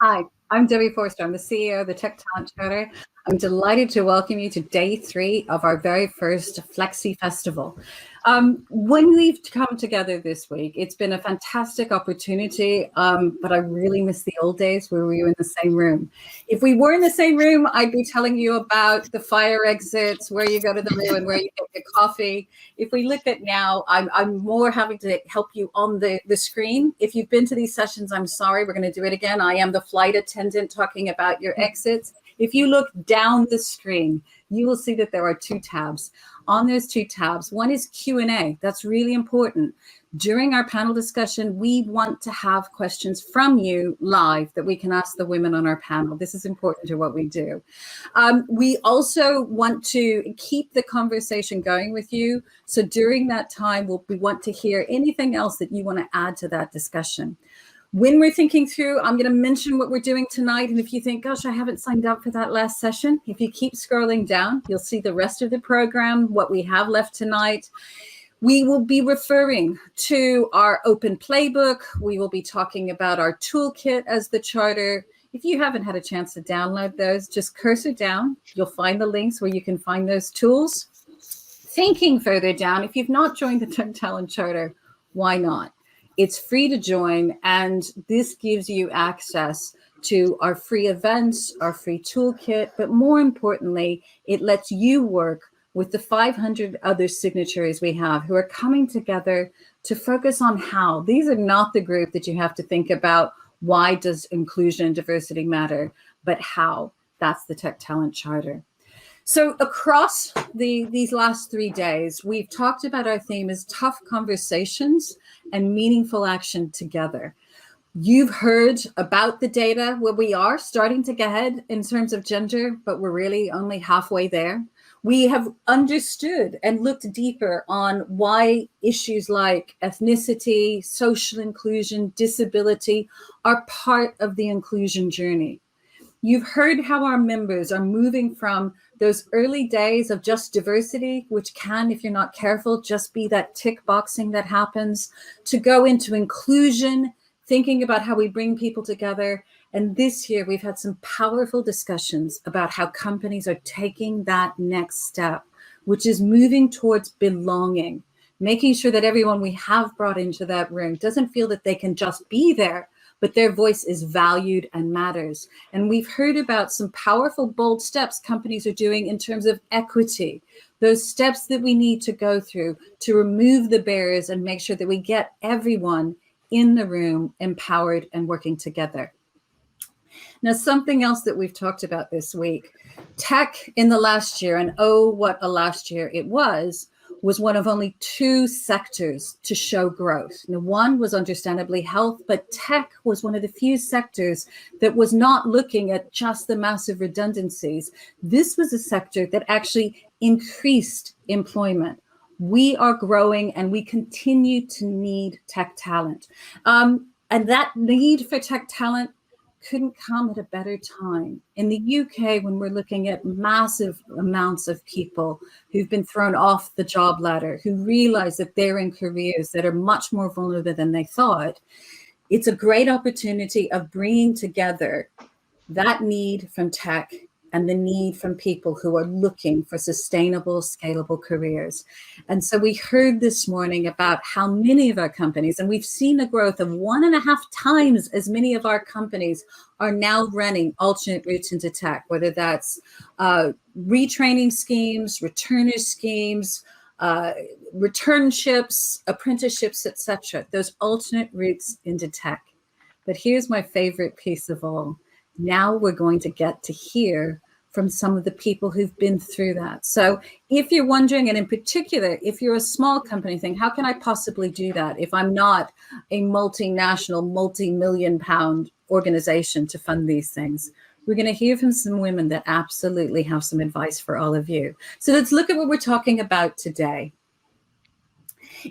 Hi, I'm Debbie Forster. I'm the CEO of the Tech Talent Charter. I'm delighted to welcome you to day 3 of our very first Flexi Festival. When we've come together this week, it's been a fantastic opportunity, but I really miss the old days where we were in the same room. If we were in the same room, I'd be telling you about the fire exits, where you go to the loo and where you get your coffee. If we look at now, I'm more having to help you on the screen. If you've been to these sessions, I'm sorry, we're going to do it again. I am the flight attendant talking about your exits. If you look down the screen, you will see that there are 2 tabs. On those 2 tabs, one is Q&A. That's really important. During our panel discussion, we want to have questions from you live that we can ask the women on our panel. This is important to what we do. We also want to keep the conversation going with you. So during that time, we want to hear anything else that you want to add to that discussion. When we're thinking through, I'm going to mention what we're doing tonight. And if you think, gosh, I haven't signed up for that last session, if you keep scrolling down, you'll see the rest of the program, what we have left tonight. We will be referring to our open playbook. We will be talking about our toolkit as the charter. If you haven't had a chance to download those, just cursor down. You'll find the links where you can find those tools. Thinking further down, if you've not joined the Tech Talent Charter, why not? It's free to join, and this gives you access to our free events, our free toolkit, but more importantly, it lets you work with the 500 other signatories we have who are coming together to focus on how. These are not the group that you have to think about, why does inclusion and diversity matter, but how. That's the Tech Talent Charter. So across these last 3 days, we've talked about our theme as tough conversations and meaningful action together. You've heard about the data where we are starting to get ahead in terms of gender, but we're really only halfway there. We have understood and looked deeper on why issues like ethnicity, social inclusion, disability are part of the inclusion journey. You've heard how our members are moving from those early days of just diversity, which can, if you're not careful, just be that tick boxing that happens, to go into inclusion, thinking about how we bring people together. And this year, we've had some powerful discussions about how companies are taking that next step, which is moving towards belonging, making sure that everyone we have brought into that room doesn't feel that they can just be there, but their voice is valued and matters. And we've heard about some powerful, bold steps companies are doing in terms of equity, those steps that we need to go through to remove the barriers and make sure that we get everyone in the room empowered and working together. Now, something else that we've talked about this week, tech in the last year, and oh, what a last year it was one of only 2 sectors to show growth. Now, one was understandably health, but tech was one of the few sectors that was not looking at just the massive redundancies. This was a sector that actually increased employment. We are growing and we continue to need tech talent. And that need for tech talent couldn't come at a better time. In the UK, when we're looking at massive amounts of people who've been thrown off the job ladder, who realize that they're in careers that are much more vulnerable than they thought, it's a great opportunity of bringing together that need from tech and the need from people who are looking for sustainable, scalable careers. And so we heard this morning about how many of our companies, and we've seen a growth of 1.5 times as many of our companies are now running alternate routes into tech, whether that's retraining schemes, returner schemes, returnships, apprenticeships, etc. Those alternate routes into tech. But here's my favorite piece of all. Now we're going to get to hear from some of the people who've been through that. So if you're wondering, and in particular, if you're a small company thing, how can I possibly do that if I'm not a multinational, multi-million pound organization to fund these things? We're going to hear from some women that absolutely have some advice for all of you. So let's look at what we're talking about today.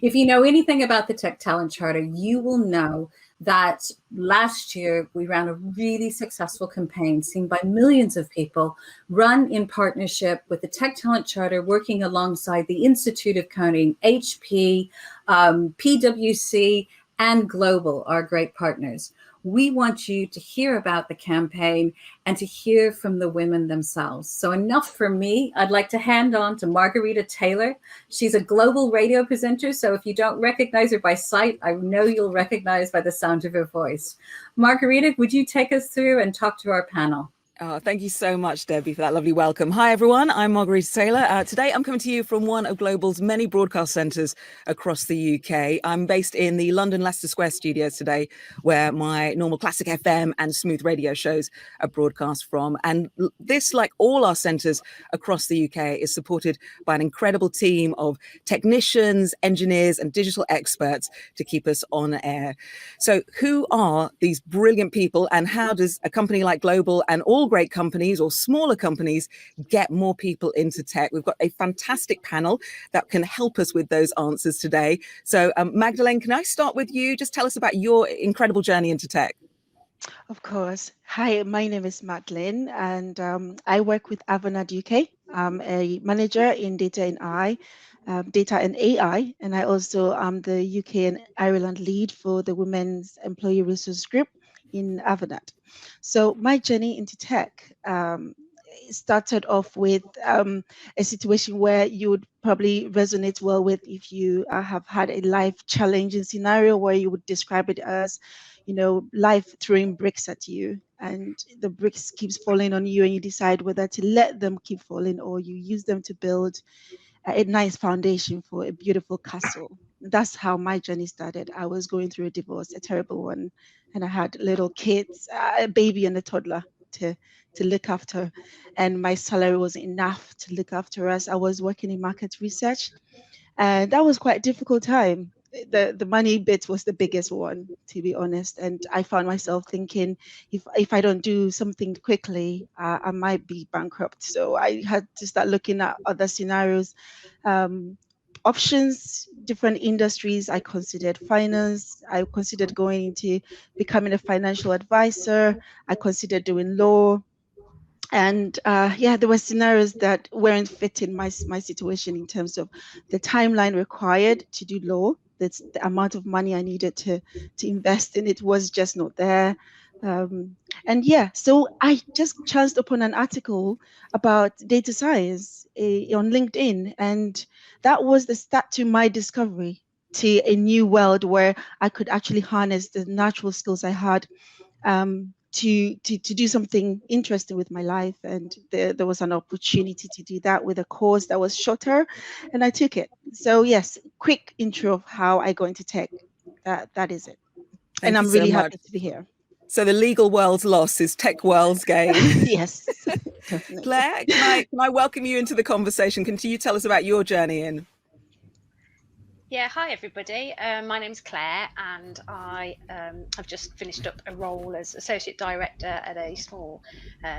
If you know anything about the Tech Talent Charter, you will know that last year we ran a really successful campaign seen by millions of people, run in partnership with the Tech Talent Charter, working alongside the Institute of Coding, HP, PwC, and Global, our great partners. We want you to hear about the campaign and to hear from the women themselves. So enough for me. I'd like to hand on to Margarita Taylor. She's a global radio presenter, so if you don't recognize her by sight, I know you'll recognize by the sound of her voice. Margarita, would you take us through and talk to our panel? Oh, thank you so much, Debbie, for that lovely welcome. Hi, everyone. I'm Margarita Taylor. Today, I'm coming to you from one of Global's many broadcast centres across the UK. I'm based in the London Leicester Square studios today, where my normal classic FM and smooth radio shows are broadcast from. And this, like all our centres across the UK, is supported by an incredible team of technicians, engineers, and digital experts to keep us on air. So who are these brilliant people, and how does a company like Global and all great companies or smaller companies get more people into tech? We've got a fantastic panel that can help us with those answers today. So Magdalene, can I start with you? Just tell us about your incredible journey into tech. Of course. Hi, my name is Magdalene, and I work with Avanade UK. I'm a manager in data and AI, and I also am the UK and Ireland lead for the Women's Employee Resource Group in Avanade. So my journey into tech started off with a situation where you would probably resonate well with if you have had a life challenging scenario where you would describe it as, life throwing bricks at you, and the bricks keeps falling on you, and you decide whether to let them keep falling or you use them to build a nice foundation for a beautiful castle. That's how my journey started. I was going through a divorce, a terrible one, and I had little kids, a baby and a toddler to look after, and my salary wasn't enough to look after us. I was working in market research, and that was quite a difficult time. The money bit was the biggest one, to be honest, and I found myself thinking, if I don't do something quickly, I might be bankrupt. So I had to start looking at other scenarios, options, different industries. I considered finance. I considered going into becoming a financial advisor. I considered doing law. And there were scenarios that weren't fitting my situation in terms of the timeline required to do law. That's the amount of money I needed to invest in it was just not there. So I just chanced upon an article about data science on LinkedIn, and that was the start to my discovery to a new world where I could actually harness the natural skills I had to do something interesting with my life. And there was an opportunity to do that with a course that was shorter, and I took it. So yes, quick intro of how I got into tech. That is it. Thank and I'm you so really much. happy to be here. So the legal world's loss is tech world's gain. Yes, definitely. Claire, can I welcome you into the conversation? Can you tell us about your journey in? Yeah, hi everybody. My name's Claire, and I have just finished up a role as Associate Director at a small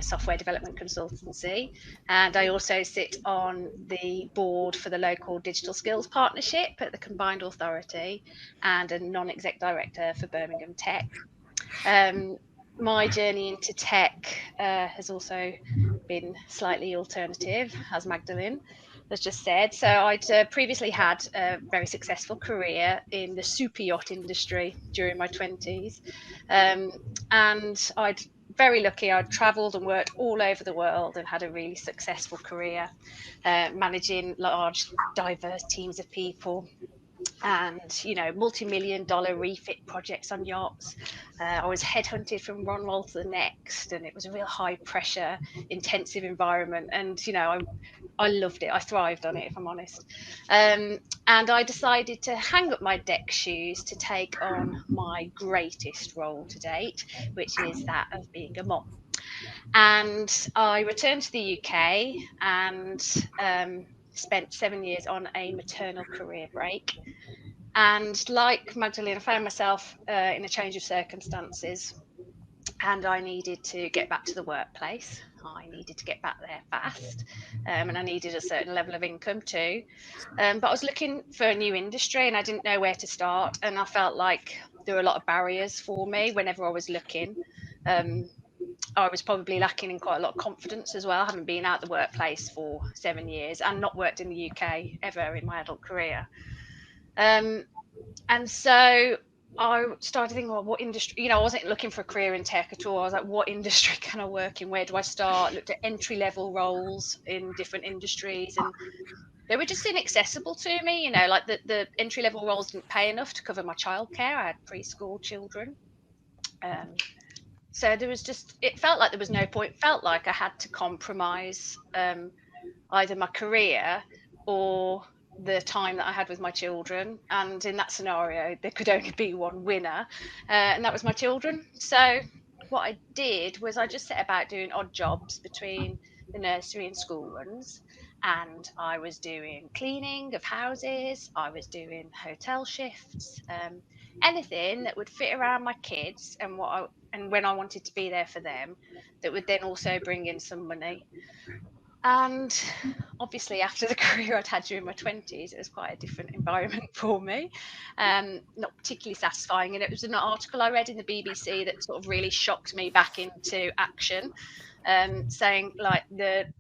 software development consultancy. And I also sit on the board for the local Digital Skills Partnership at the Combined Authority, and a non-exec director for Birmingham Tech. My journey into tech has also been slightly alternative, as Magdalene has just said. So I'd previously had a very successful career in the super yacht industry during my 20s. And I'd very lucky. I'd travelled and worked all over the world and had a really successful career, managing large, diverse teams of people, and multi-million-dollar refit projects on yachts. I was headhunted from one role to the next, and it was a real high pressure, intensive environment, and I loved it. I thrived on it, if I'm honest. And I decided to hang up my deck shoes to take on my greatest role to date, which is that of being a mom. And I returned to the UK and spent 7 years on a maternal career break. And like Magdalene, I found myself in a change of circumstances, and I needed to get back to the workplace. I needed to get back there fast, and I needed a certain level of income too. But I was looking for a new industry, and I didn't know where to start. And I felt like there were a lot of barriers for me whenever I was looking. I was probably lacking in quite a lot of confidence as well, having been out the workplace for 7 years and not worked in the UK ever in my adult career. And so I started thinking, well, what industry, I wasn't looking for a career in tech at all. I was like, what industry can I work in? Where do I start? Looked at entry level roles in different industries, and they were just inaccessible to me. Like the entry level roles didn't pay enough to cover my childcare. I had preschool children. So it felt like there was no point, felt like I had to compromise either my career or the time that I had with my children. And in that scenario, there could only be one winner, and that was my children. So what I did was I just set about doing odd jobs between the nursery and school runs. And I was doing cleaning of houses, I was doing hotel shifts, anything that would fit around my kids and when I wanted to be there for them, that would then also bring in some money. And obviously, after the career I'd had during my 20s, it was quite a different environment for me, not particularly satisfying. And it was an article I read in the BBC that sort of really shocked me back into action, saying like there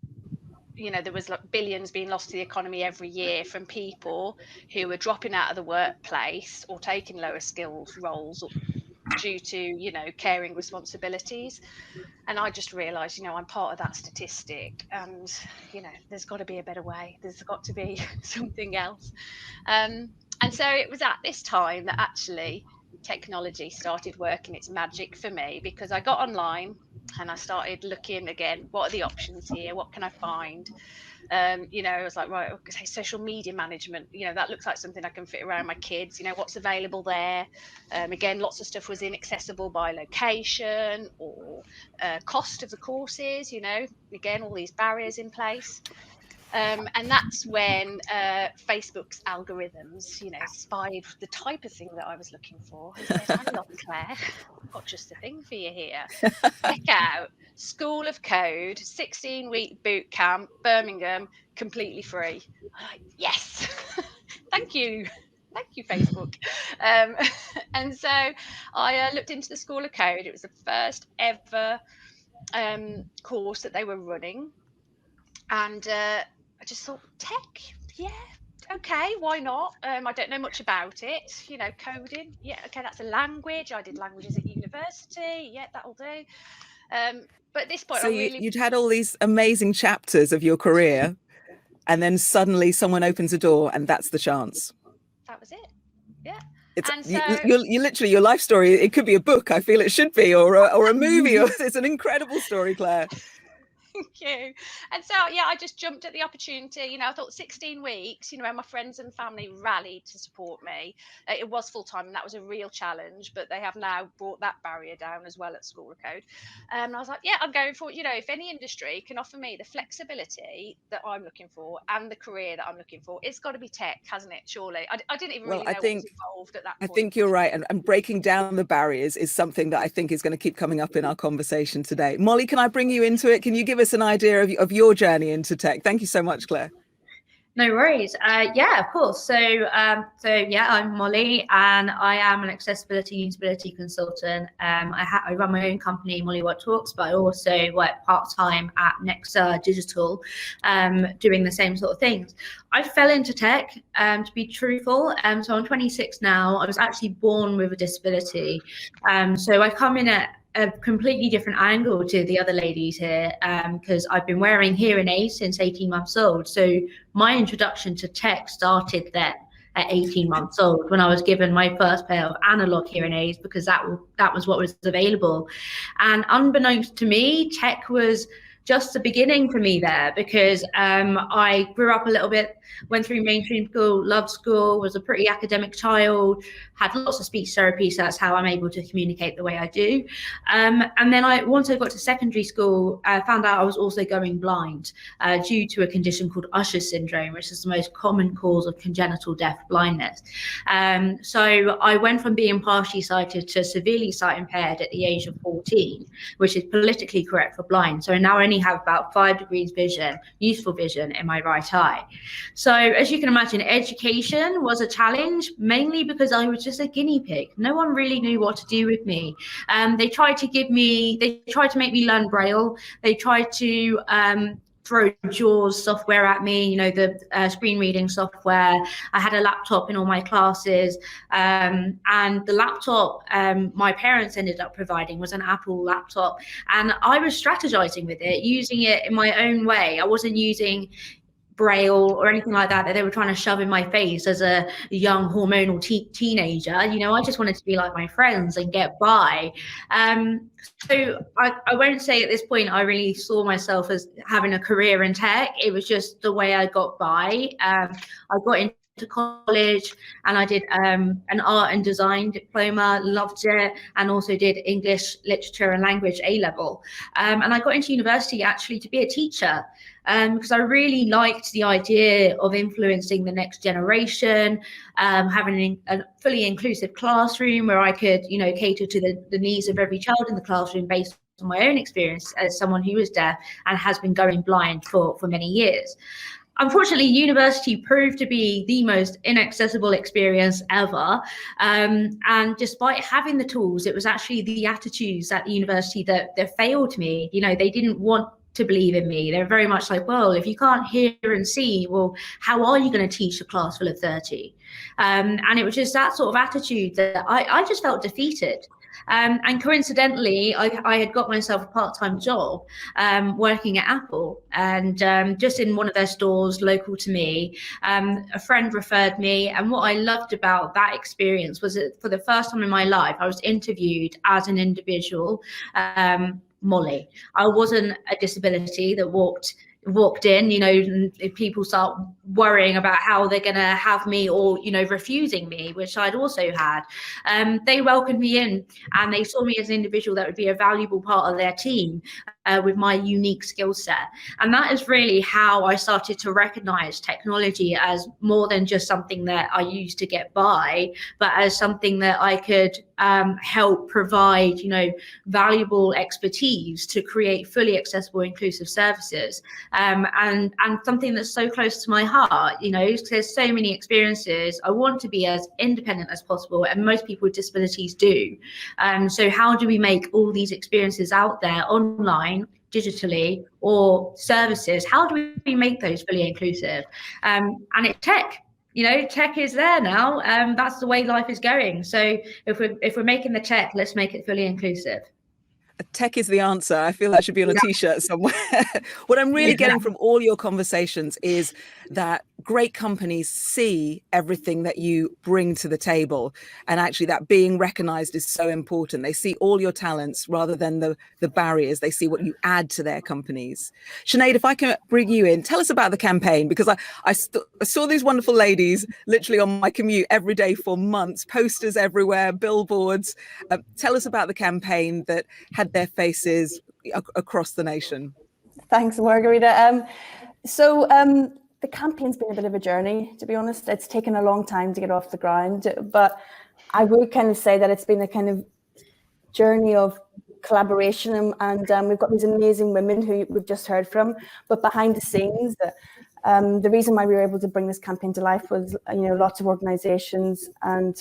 was like billions being lost to the economy every year from people who were dropping out of the workplace or taking lower skills roles due to, caring responsibilities. And I just realized, I'm part of that statistic, and there's got to be a better way, there's got to be something else. And so it was at this time that actually technology started working its magic for me, because I got online and I started looking again, what are the options here, what can I find? I was like, right, okay, social media management, that looks like something I can fit around my kids, what's available there. Again, lots of stuff was inaccessible by location or cost of the courses, again, all these barriers in place. And that's when Facebook's algorithms, spied the type of thing that I was looking for and said, hang on, Claire, I've got just the thing for you here. Check out School of Code, 16-week boot camp, Birmingham, completely free. I'm like, yes, thank you. Thank you, Facebook. And so I looked into the School of Code. It was the first ever course that they were running. And I just thought, tech, yeah, okay, why not? I don't know much about it, coding, yeah, okay, that's a language. I did languages at university, yeah, that'll do. But at this point, so you'd had all these amazing chapters of your career, and then suddenly someone opens a door, and that's the chance. That was it, yeah. And so you literally, your life story, it could be a book, I feel it should be, or a movie. It's an incredible story, Claire. Thank you. And so, yeah, I just jumped at the opportunity. I thought 16 weeks, my friends and family rallied to support me. It was full time, and that was a real challenge, but they have now brought that barrier down as well at School of Code. And I was like, yeah, I'm going for it. If any industry can offer me the flexibility that I'm looking for and the career that I'm looking for, it's got to be tech, hasn't it? Surely. I didn't even really know what was involved at that point. I think you're right. And breaking down the barriers is something that I think is going to keep coming up in our conversation today. Molly, can I bring you into it? Can you give us an idea of your journey into tech? Thank you so much, Claire. No worries. Yeah, of course. So yeah, I'm Molly, and I am an accessibility and usability consultant. I run my own company, Molly What Talks, but I also work part-time at Nexa Digital, doing the same sort of things. I fell into tech, to be truthful. So I'm 26 now. I was actually born with a disability. So I come in at a completely different angle to the other ladies here, because I've been wearing hearing aids since 18 months old. So my introduction to tech started then at 18 months old, when I was given my first pair of analog hearing aids, because that was what was available. And unbeknownst to me, tech was just the beginning for me there, because I grew up a little bit, went through mainstream school, loved school, was a pretty academic child, had lots of speech therapy, so that's how I'm able to communicate the way I do. And then once I got to secondary school, I found out I was also going blind due to a condition called Usher's syndrome, which is the most common cause of congenital deaf blindness. So I went from being partially sighted to severely sight impaired at the age of 14, which is politically correct for blind. So now I only have about 5 degrees vision, useful vision in my right eye. So as you can imagine, education was a challenge, mainly because I was just a guinea pig. No one really knew what to do with me. They tried to make me learn Braille. They tried to throw JAWS software at me, you know, the screen reading software. I had a laptop in all my classes, and the laptop my parents ended up providing was an Apple laptop, and I was strategizing with it, using it in my own way. I wasn't using Braille or anything like that they were trying to shove in my face as a young hormonal teenager. You know, I just wanted to be like my friends and get by. So I won't say at this point I really saw myself as having a career in tech. It was just the way I got by. I got into college and I did an art and design diploma, loved it, and also did English literature and language A-level. And I got into university actually to be a teacher, because I really liked the idea of influencing the next generation, having a fully inclusive classroom where I could, you know, cater to the needs of every child in the classroom based on my own experience as someone who is deaf and has been going blind for many years. Unfortunately, university proved to be the most inaccessible experience ever. And despite having the tools, it was actually the attitudes at the university that failed me. You know, they didn't want to believe in me. They're very much like, well, if you can't hear and see, well, how are you going to teach a class full of 30? And it was just that sort of attitude that I just felt defeated. And coincidentally, I had got myself a part-time job working at Apple, and just in one of their stores local to me. A friend referred me, and what I loved about that experience was that for the first time in my life, I was interviewed as an individual, Molly. I wasn't a disability that walked in, you know, and if people start worrying about how they're going to have me or, you know, refusing me, which I'd also had, they welcomed me in and they saw me as an individual that would be a valuable part of their team with my unique skill set. And that is really how I started to recognize technology as more than just something that I used to get by, but as something that I could help provide, you know, valuable expertise to create fully accessible, inclusive services. And something that's so close to my heart, you know, there's so many experiences. I want to be as independent as possible, and most people with disabilities do. So how do we make all these experiences out there online, digitally, or services? How do we make those fully inclusive? And it's tech. You know, tech is there now. That's the way life is going. So if we're making the tech, let's make it fully inclusive. Tech is the answer. I feel that should be on a t-shirt somewhere. What I'm really getting from all your conversations is that great companies see everything that you bring to the table, and actually that being recognized is so important. They see all your talents rather than the barriers. They see what you add to their companies. Sinead, if I can bring you in, tell us about the campaign, because I saw these wonderful ladies literally on my commute every day for months, posters everywhere, billboards. Tell us about the campaign that had their faces across the nation. Thanks, Margarita. So the campaign's been a bit of a journey, to be honest. It's taken a long time to get off the ground, but I would kind of say that it's been a kind of journey of collaboration, and we've got these amazing women who we've just heard from, but behind the scenes, the reason why we were able to bring this campaign to life was, you know, lots of organizations and,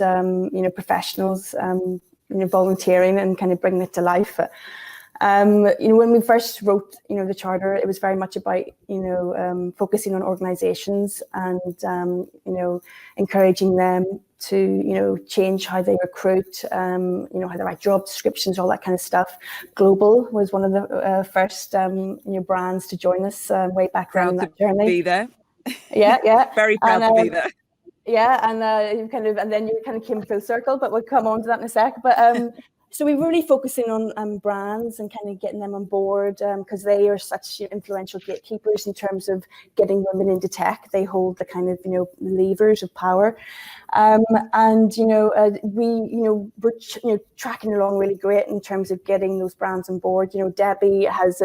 you know, professionals, you know, volunteering and kind of bringing it to life. You know, when we first wrote, you know, the charter, it was very much about, you know, focusing on organizations and, you know, encouraging them to, you know, change how they recruit, you know, how they write job descriptions, all that kind of stuff. Global was one of the first, you know, brands to join us way back around that journey. Be there. Yeah. Very proud to be there. Yeah, and you kind of, and then you kind of came full circle, but we'll come on to that in a sec. But so we're really focusing on brands and kind of getting them on board, because they are such influential gatekeepers in terms of getting women into tech. They hold the kind of, you know, levers of power, and you know, we're tracking along really great in terms of getting those brands on board. You know, Debbie has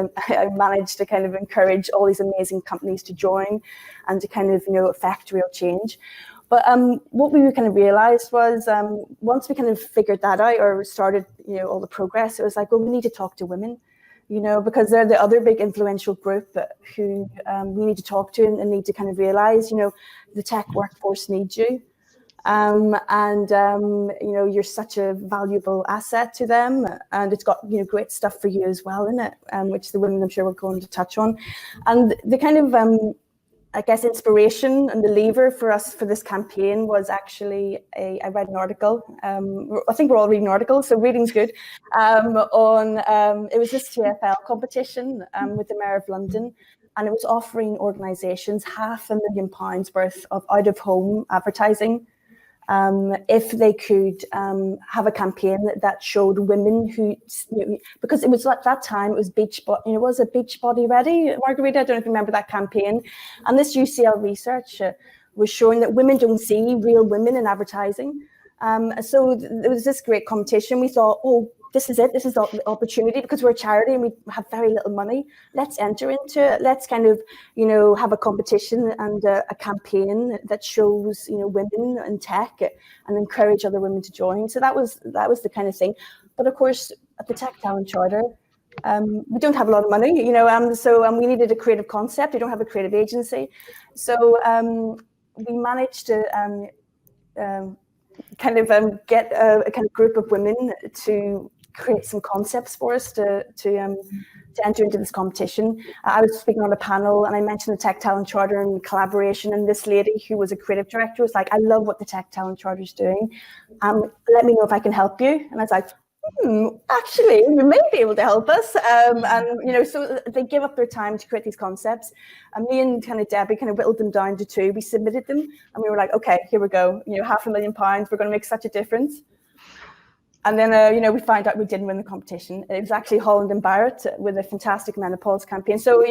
managed to kind of encourage all these amazing companies to join and to kind of, you know, affect real change. But what we kind of realized was once we kind of figured that out or started, you know, all the progress, it was like, well, we need to talk to women, you know, because they're the other big influential group who we need to talk to and need to kind of realize, you know, the tech workforce needs you. You're such a valuable asset to them, and it's got great stuff for you as well in it, which the women I'm sure we're going to touch on. And the kind of I guess inspiration and the lever for us for this campaign was actually I read an article. I think we're all reading articles, so reading's good. It was this TfL competition with the Mayor of London, and it was offering organisations £500,000 worth of out-of-home advertising if they could have a campaign that showed women who, because it was at that time, it was was it Beach Body Ready, Margarita? I don't know if you remember that campaign. And this UCL research was showing that women don't see real women in advertising. So there was this great competition. We thought, oh, this is it. This is the opportunity, because we're a charity and we have very little money. Let's enter into it. Let's kind of, have a competition and a campaign that shows, women in tech and encourage other women to join. So that was the kind of thing. But of course, at the Tech Talent Charter, we don't have a lot of money, so we needed a creative concept. We don't have a creative agency. So we managed to get a kind of group of women to create some concepts for us to enter into this competition. I was speaking on a panel and I mentioned the Tech Talent Charter and collaboration, and this lady who was a creative director was like, I love what the Tech Talent Charter is doing. Let me know if I can help you. And I was like, actually, you may be able to help us. So they give up their time to create these concepts. And me and kind of Debbie kind of whittled them down to 2. We submitted them and we were like, okay, here we go. £500,000, we're going to make such a difference. And then, we found out we didn't win the competition. It was actually Holland and Barrett with a fantastic menopause campaign. So,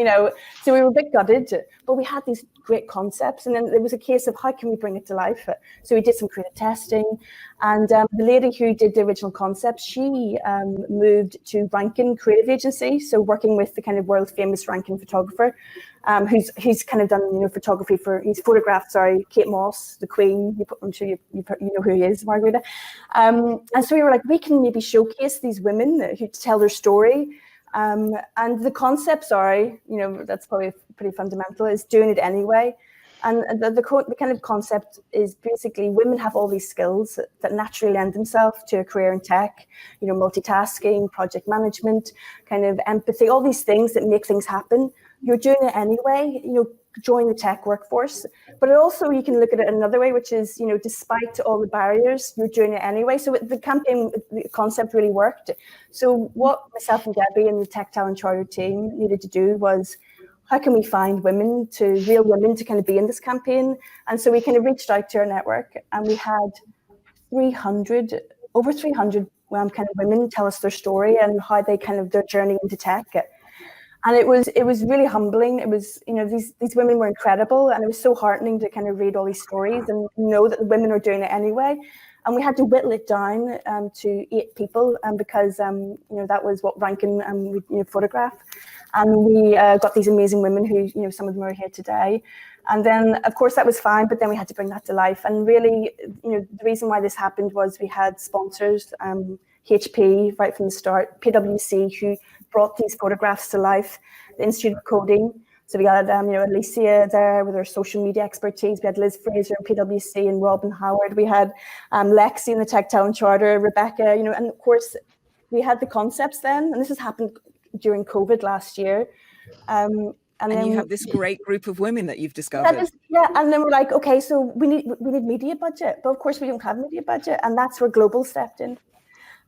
so we were a bit gutted, but we had these great concepts. And then there was a case of how can we bring it to life? So we did some creative testing. And the lady who did the original concept, she moved to Rankin Creative Agency. So working with the kind of world famous Rankin photographer, who's kind of done, photography he's photographed, Kate Moss, the Queen. I'm sure you know who he is, Margarita. And so we were like, we can maybe showcase these women who tell their story. And the concepts are, that's probably pretty fundamental, is doing it anyway. And the kind of concept is basically women have all these skills that naturally lend themselves to a career in tech, multitasking, project management, kind of empathy, all these things that make things happen. You're doing it anyway, join the tech workforce. But also you can look at it another way, which is, despite all the barriers, you're doing it anyway. So the campaign, the concept really worked. So what myself and Debbie and the Tech Talent Charter team needed to do was, how can we find real women to kind of be in this campaign? And so we kind of reached out to our network, and we had over 300 kind of women tell us their story and how they kind of their journey into tech. And it was really humbling. It was, these women were incredible, and it was so heartening to kind of read all these stories and know that the women are doing it anyway. And we had to whittle it down to 8 people, because that was what Rankin we photographed. And we got these amazing women who, some of them are here today. And then, of course, that was fine, but then we had to bring that to life. And really, the reason why this happened was we had sponsors, HP right from the start, PwC, who brought these photographs to life, the Institute of Coding. So we got, Alicia there with her social media expertise. We had Liz Fraser in PwC and Robin Howard. We had Lexi in the Tech Talent Charter, Rebecca, and of course, we had the concepts then. And this has happened during COVID last year. And then you have this great group of women that you've discovered. And then we're like, okay, so we need media budget, but of course we don't have media budget, and that's where Global stepped in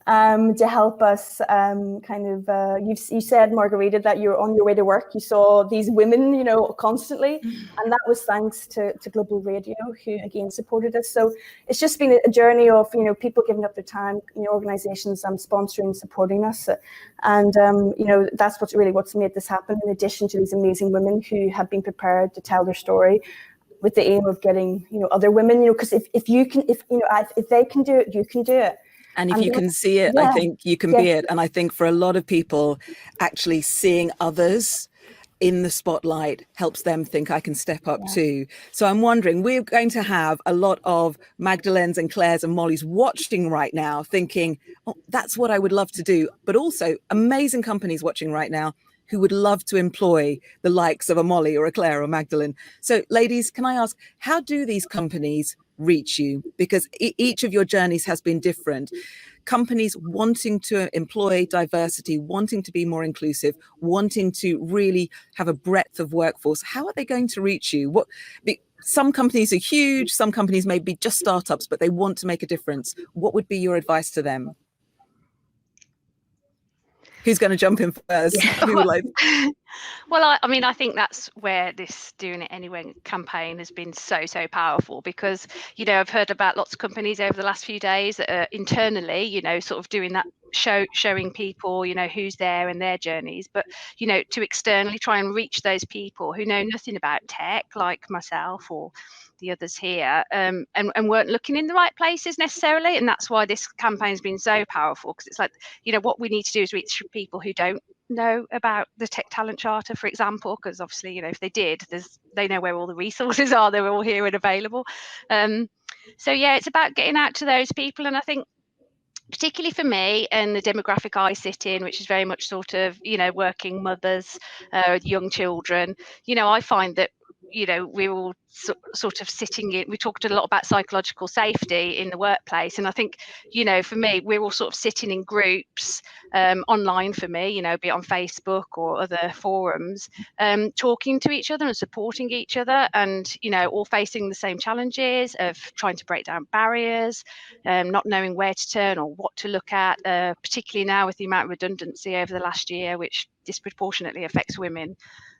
to help us. You said, Margarita, that you're on your way to work. You saw these women, constantly, and that was thanks to Global Radio, who again supported us. So it's just been a journey of people giving up their time, organizations sponsoring, supporting us, and that's what's made this happen. In addition to these amazing women who have been prepared to tell their story, with the aim of getting other women, because if they can do it, you can do it. And if you can see it, I think you can be it. And I think for a lot of people, actually seeing others in the spotlight helps them think, I can step up too. So I'm wondering, we're going to have a lot of Magdalene's and Claire's and Molly's watching right now, thinking, oh, that's what I would love to do. But also amazing companies watching right now who would love to employ the likes of a Molly or a Claire or Magdalene. So ladies, can I ask, how do these companies reach you? Because each of your journeys has been different. Companies wanting to employ diversity, wanting to be more inclusive, wanting to really have a breadth of workforce. How are they going to reach you? Some companies are huge, some companies may be just startups, but they want to make a difference. What would be your advice to them? Who's going to jump in first? Yeah. Who would like? Well, I mean, I think that's where this Doing It Anyway campaign has been so powerful, because, you know, I've heard about lots of companies over the last few days that are internally, you know, sort of doing that, showing people, you know, who's there and their journeys, but, you know, to externally try and reach those people who know nothing about tech, like myself or the others here, and weren't looking in the right places necessarily. And that's why this campaign's been so powerful, because it's like, you know, what we need to do is reach people who don't know about the Tech Talent Charter, for example, because obviously, you know, if they did, they know where all the resources are. They're all here and available. So yeah, it's about getting out to those people. And I think particularly for me and the demographic I sit in, which is very much sort of, you know, working mothers, young children, you know, I find that, you know, we're all sort of sitting in, we talked a lot about psychological safety in the workplace. And I think, you know, for me, we're all sort of sitting in groups online, for me, you know, be it on Facebook or other forums, talking to each other and supporting each other, and, you know, all facing the same challenges of trying to break down barriers, not knowing where to turn or what to look at, particularly now with the amount of redundancy over the last year, which disproportionately affects women.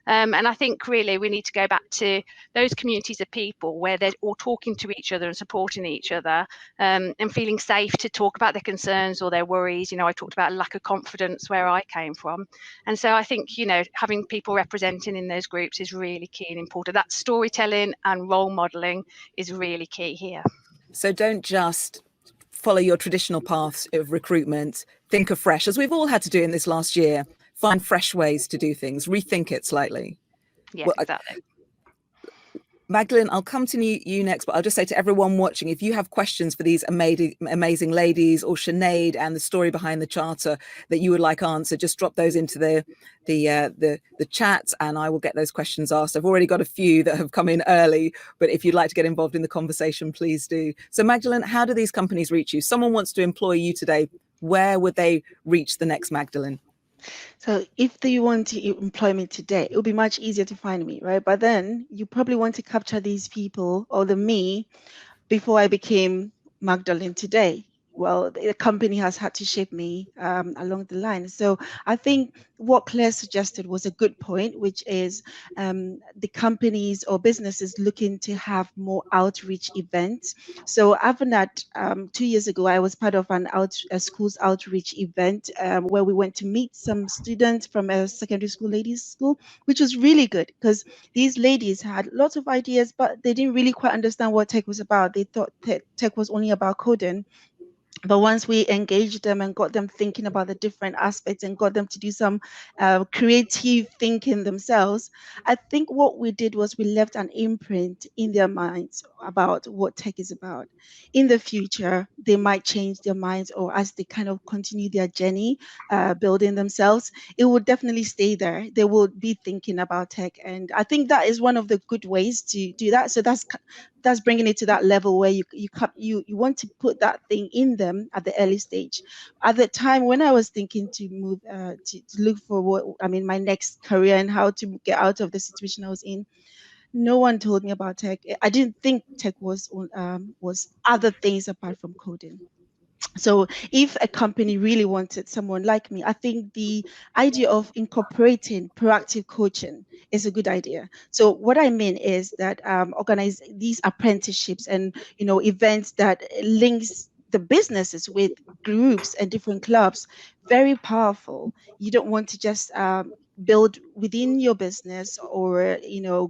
And I think really we need to go back to those communities of people where they're all talking to each other and supporting each other, and feeling safe to talk about their concerns or their worries. You know, I talked about a lack of confidence where I came from. And so I think, you know, having people representing in those groups is really key and important. That storytelling and role modelling is really key here. So don't just follow your traditional paths of recruitment, think afresh, as we've all had to do in this last year. Find fresh ways to do things, rethink it slightly. Yeah, well, exactly. Magdalene, I'll come to you next, but I'll just say to everyone watching, if you have questions for these amazing ladies, or Sinead and the story behind the charter that you would like answered, just drop those into the chat and I will get those questions asked. I've already got a few that have come in early, but if you'd like to get involved in the conversation, please do. So Magdalene, how do these companies reach you? Someone wants to employ you today. Where would they reach the next Magdalene? So if you want to employ me today, it will be much easier to find me, right? But then you probably want to capture these people or the me before I became Magdalene today. Well, the company has had to shape me along the line. So I think what Claire suggested was a good point, which is the companies or businesses looking to have more outreach events. So Avanad, 2 years ago, I was part of a school's outreach event where we went to meet some students from a secondary school ladies school, which was really good because these ladies had lots of ideas, but they didn't really quite understand what tech was about. They thought tech was only about coding. But once we engaged them and got them thinking about the different aspects and got them to do some creative thinking themselves, I think what we did was we left an imprint in their minds about what tech is about. In the future, they might change their minds, or as they kind of continue their journey, building themselves, it will definitely stay there. They will be thinking about tech. And I think that is one of the good ways to do that. So that's bringing it to that level where you want to put that thing in them at the early stage. At the time when I was thinking to move to look for my next career and how to get out of the situation I was in, no one told me about tech. I didn't think tech was other things apart from coding. So if a company really wanted someone like me, I think the idea of incorporating proactive coaching is a good idea. So what I mean is that organize these apprenticeships and events that links the businesses with groups and different clubs. Very powerful. You don't want to just build within your business or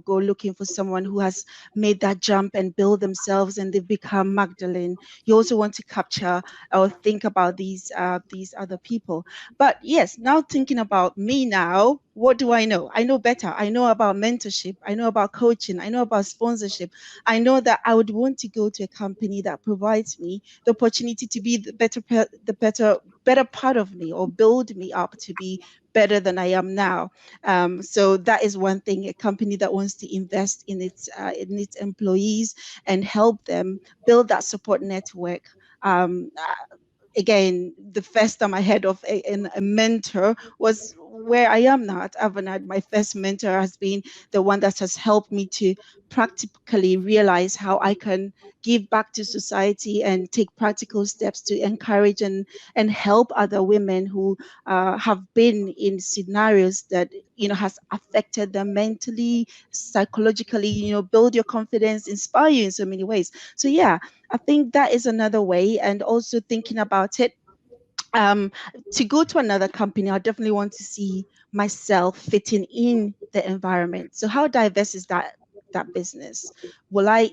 go looking for someone who has made that jump and build themselves and they've become Magdalene. You also want to capture or think about these other people. But yes, now thinking about me now, what do I know? I know better. I know about mentorship. I know about coaching. I know about sponsorship. I know that I would want to go to a company that provides me the opportunity to be the better better part of me or build me up to be better than I am now. So that is one thing, a company that wants to invest in its employees and help them build that support network. Again, the first time I heard of a mentor was where I am now at Avanade. My first mentor has been the one that has helped me to practically realize how I can give back to society and take practical steps to encourage and help other women who have been in scenarios that, you know, has affected them mentally, psychologically, you know, build your confidence, inspire you in so many ways. So yeah, I think that is another way. And also thinking about it, to go to another company, I definitely want to see myself fitting in the environment. So how diverse is that business? Will I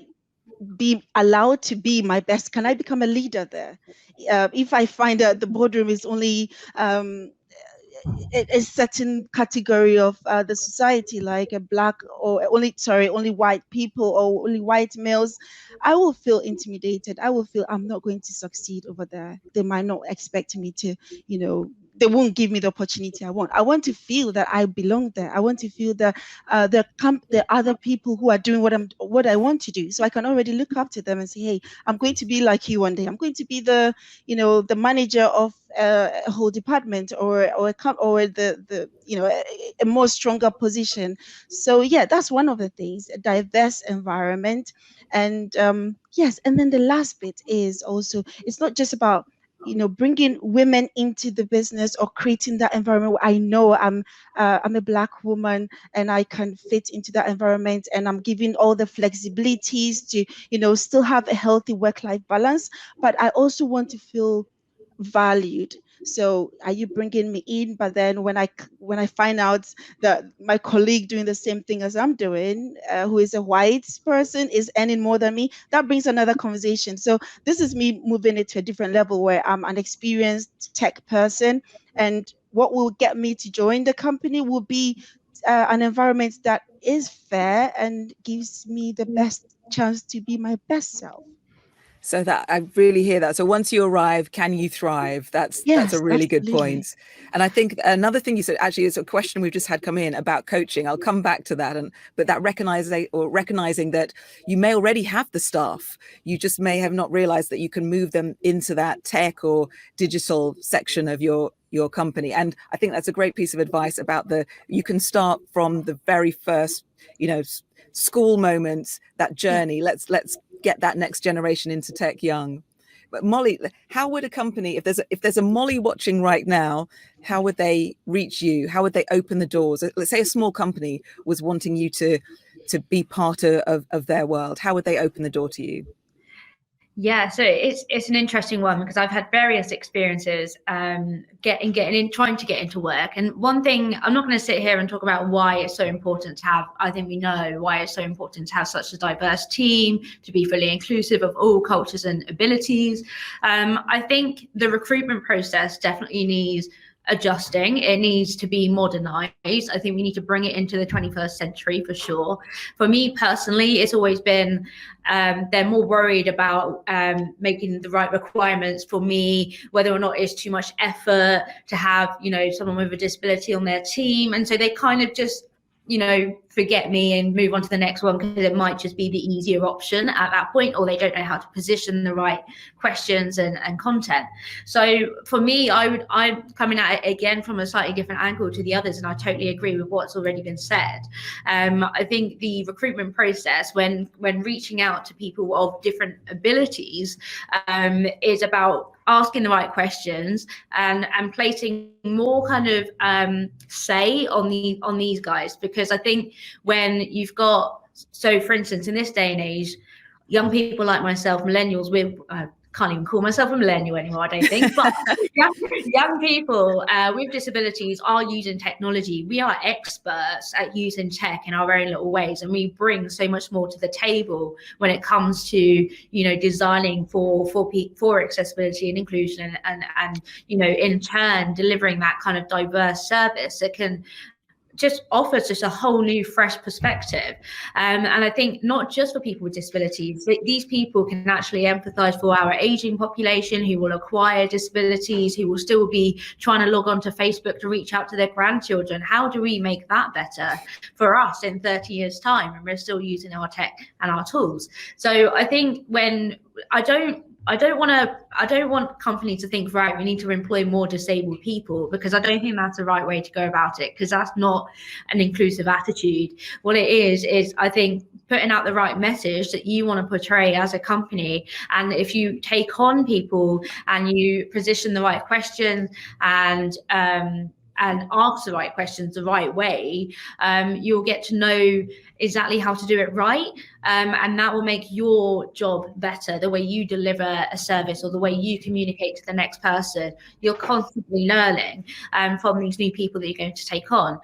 be allowed to be my best? Can I become a leader there? If I find that the boardroom is only a certain category of the society, like a black or only white people or only white males, I will feel intimidated. I will feel I'm not going to succeed over there. They might not expect me to, you know, they won't give me the opportunity I want. I want to feel that I belong there. I want to feel that the other people who are doing what I want to do, so I can already look up to them and say, hey, I'm going to be like you one day. I'm going to be the manager of a whole department or the a more stronger position. So yeah, that's one of the things, a diverse environment. And yes, and then the last bit is also, it's not just about bringing women into the business or creating that environment where I know I'm a black woman and I can fit into that environment, and I'm giving all the flexibilities to still have a healthy work-life balance, but I also want to feel valued. So are you bringing me in, but then when I find out that my colleague doing the same thing as I'm doing, who is a white person, is earning more than me, that brings another conversation. So this is me moving it to a different level where I'm an experienced tech person, and what will get me to join the company will be an environment that is fair and gives me the best chance to be my best self. So that I really hear that. So once you arrive, can you thrive? That's a really good point. And I think another thing you said, actually, is a question we've just had come in about coaching. I'll come back to that. But that recognizing that you may already have the staff, you just may have not realized that you can move them into that tech or digital section of your company. And I think that's a great piece of advice about you can start from the very first, school moments, that journey. Let's get that next generation into tech young. But Molly, how would a company, if there's a Molly watching right now, how would they reach you? How would they open the doors? Let's say a small company was wanting you to be part of their world. How would they open the door to you? Yeah, so it's an interesting one, because I've had various experiences getting in, trying to get into work. And one thing, I'm not going to sit here and talk about why it's so important to have, I think we know why it's so important to have such a diverse team, to be fully inclusive of all cultures and abilities. I think the recruitment process definitely needs adjusting. It needs to be modernized. I think we need to bring it into the 21st century for sure. For me personally, it's always been they're more worried about making the right requirements for me, whether or not it's too much effort to have someone with a disability on their team, and so they kind of just forget me and move on to the next one, because it might just be the easier option at that point, or they don't know how to position the right questions and content. So for me, I'm coming at it again from a slightly different angle to the others, and I totally agree with what's already been said. I think the recruitment process, when reaching out to people of different abilities, is about asking the right questions and placing more kind of say on these guys, because I think when you've got, so for instance, in this day and age, young people like myself, millennials, can't even call myself a millennial anymore, I don't think, but young people with disabilities are using technology. We are experts at using tech in our own little ways, and we bring so much more to the table when it comes to designing for accessibility and inclusion, and in turn delivering that kind of diverse service that can just offers just a whole new fresh perspective. And I think not just for people with disabilities, these people can actually empathize for our aging population who will acquire disabilities, who will still be trying to log on to Facebook to reach out to their grandchildren. How do we make that better for us in 30 years time, and we're still using our tech and our tools? So I think when I don't want companies to think, right, we need to employ more disabled people, because I don't think that's the right way to go about it, because that's not an inclusive attitude. What it is I think putting out the right message that you want to portray as a company. And if you take on people and you position the right questions and ask the right questions the right way, you'll get to know exactly how to do it right. And that will make your job better, the way you deliver a service or the way you communicate to the next person. You're constantly learning from these new people that you're going to take on.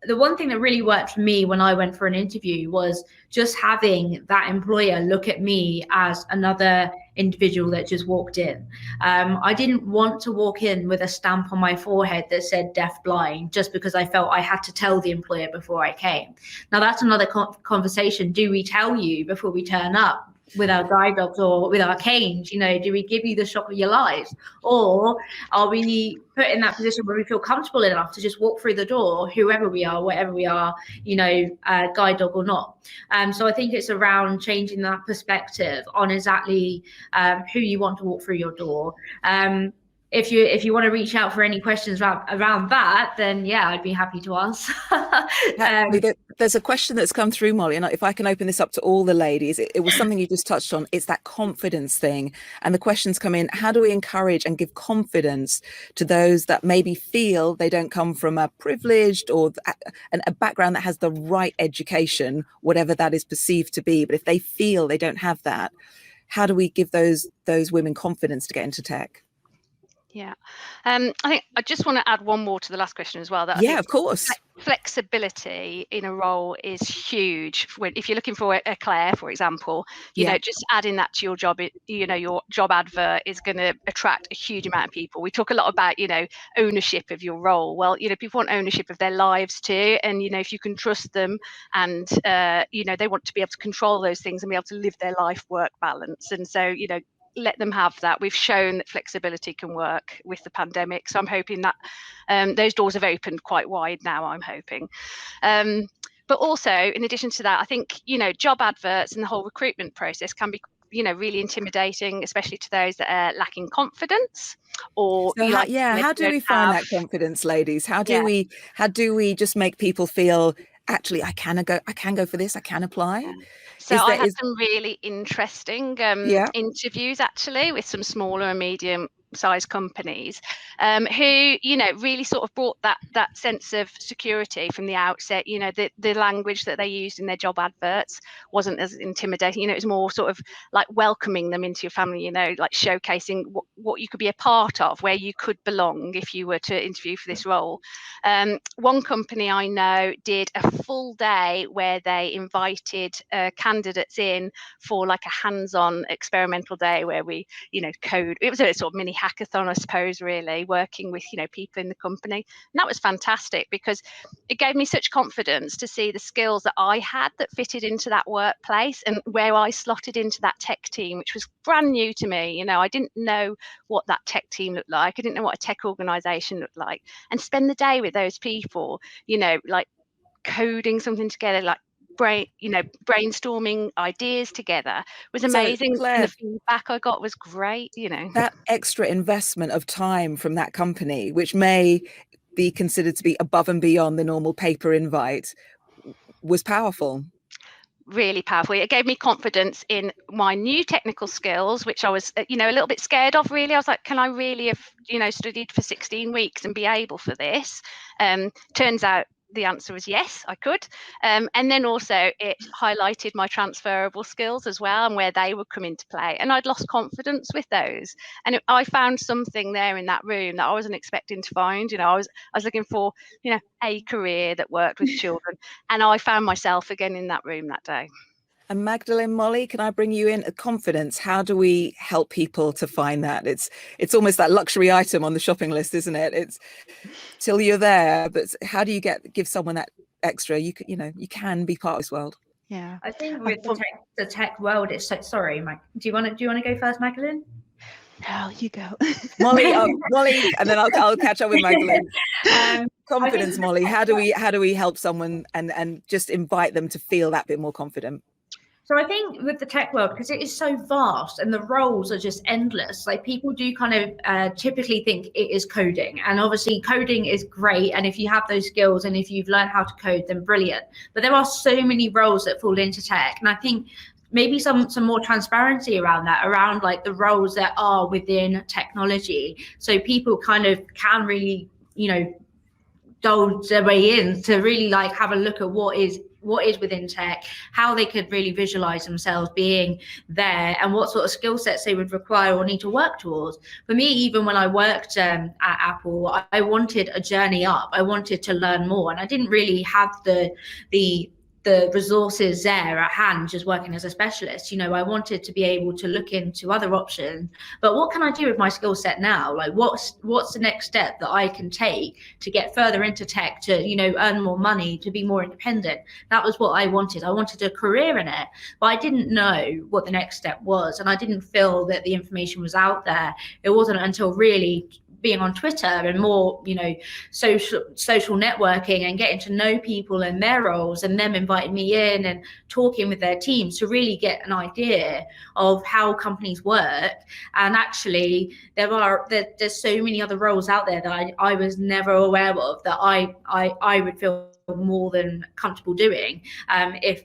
The one thing that really worked for me when I went for an interview was just having that employer look at me as another individual that just walked in. I didn't want to walk in with a stamp on my forehead that said deaf blind, just because I felt I had to tell the employer before I came. Now that's another conversation. Do we tell you before we turn up with our guide dogs or with our canes? Do we give you the shock of your lives, or are we put in that position where we feel comfortable enough to just walk through the door, whoever we are, whatever we are, guide dog or not? So I think it's around changing that perspective on exactly who you want to walk through your door. If you want to reach out for any questions around that, then yeah, I'd be happy to answer. There's a question that's come through, Molly, and if I can open this up to all the ladies, it was something you just touched on. It's that confidence thing. And the questions come in: how do we encourage and give confidence to those that maybe feel they don't come from a privileged or a background that has the right education, whatever that is perceived to be, but if they feel they don't have that, how do we give those women confidence to get into tech? Yeah, I think I just want to add one more to the last question as well. That of course. Flexibility in a role is huge. If you're looking for a Claire, for example, you know, just adding that to your job, your job advert is going to attract a huge amount of people. We talk a lot about, ownership of your role. Well, people want ownership of their lives too. And, if you can trust them and, they want to be able to control those things and be able to live their life-work balance. And so, let them have that. We've shown that flexibility can work with the pandemic. So I'm hoping that those doors have opened quite wide now, I'm hoping. But also, in addition to that, I think, job adverts and the whole recruitment process can be, really intimidating, especially to those that are lacking confidence. Or so how do we find that confidence, ladies? How do we just make people feel, actually, I can go for this, I can apply? So I had some really interesting interviews actually with some smaller and medium-sized companies who, really sort of brought that sense of security from the outset. The language that they used in their job adverts wasn't as intimidating. It was more sort of like welcoming them into your family, like showcasing what you could be a part of, where you could belong if you were to interview for this role. One company I know did a full day where they invited candidates in for like a hands-on experimental day where we, code. It was a sort of mini hackathon, I suppose, really, working with, people in the company. And that was fantastic because it gave me such confidence to see the skills that I had that fitted into that workplace and where I slotted into that tech team, which was brand new to me. I didn't know what that tech team looked like. I didn't know what a tech organization looked like. And spend the day with those people, like coding something together, like brainstorming ideas together was amazing. So, Claire, and the feedback I got was great. That extra investment of time from that company, which may be considered to be above and beyond the normal paper invite, was powerful. Really powerful. It gave me confidence in my new technical skills, which I was, a little bit scared of, really. I was like, can I really have, studied for 16 weeks and be able for this? Turns out the answer was yes, I could. And then also it highlighted my transferable skills as well and where they would come into play. And I'd lost confidence with those. And I found something there in that room that I wasn't expecting to find. I was looking for, a career that worked with children. And I found myself again in that room that day. And Magdalene, Molly, can I bring you in? Confidence. How do we help people to find that? It's almost that luxury item on the shopping list, isn't it? It's till you're there, but how do you give someone that extra? You can be part of this world. Yeah, I think with the tech world, it's so sorry, Mike. Do you want to go first, Magdalene? No, you go. Molly, and then I'll catch up with Magdalene. Confidence, Molly. How do we help someone and just invite them to feel that bit more confident? So I think with the tech world, because it is so vast and the roles are just endless, like people do kind of typically think it is coding. And obviously coding is great. And if you have those skills and if you've learned how to code, then brilliant. But there are so many roles that fall into tech. And I think maybe some more transparency around that, around like the roles that are within technology. So people kind of can really, indulge their way in to really like have a look at what is within tech, how they could really visualize themselves being there, and what sort of skill sets they would require or need to work towards. For me, even when I worked at Apple, I wanted a journey up. I wanted to learn more, and I didn't really have the resources there at hand just working as a specialist. I wanted to be able to look into other options, but what can I do with my skill set now? Like what's the next step that I can take to get further into tech, to earn more money, to be more independent? That was what I wanted. I wanted a career in it, but I didn't know what the next step was, and I didn't feel that the information was out there. It wasn't until really being on Twitter and more, social networking and getting to know people and their roles, and them inviting me in and talking with their teams to really get an idea of how companies work. And actually there's so many other roles out there that I was never aware of, that I would feel more than comfortable doing if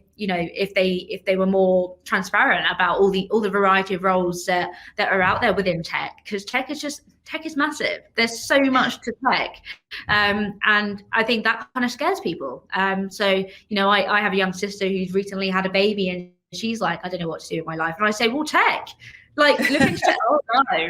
they were more transparent about all the variety of roles that are out there within tech, because tech is massive. There's so much to tech, and I think that kind of scares people. So I have a young sister who's recently had a baby, and she's like, I don't know what to do with my life, and I say, well, tech. Like, look into it.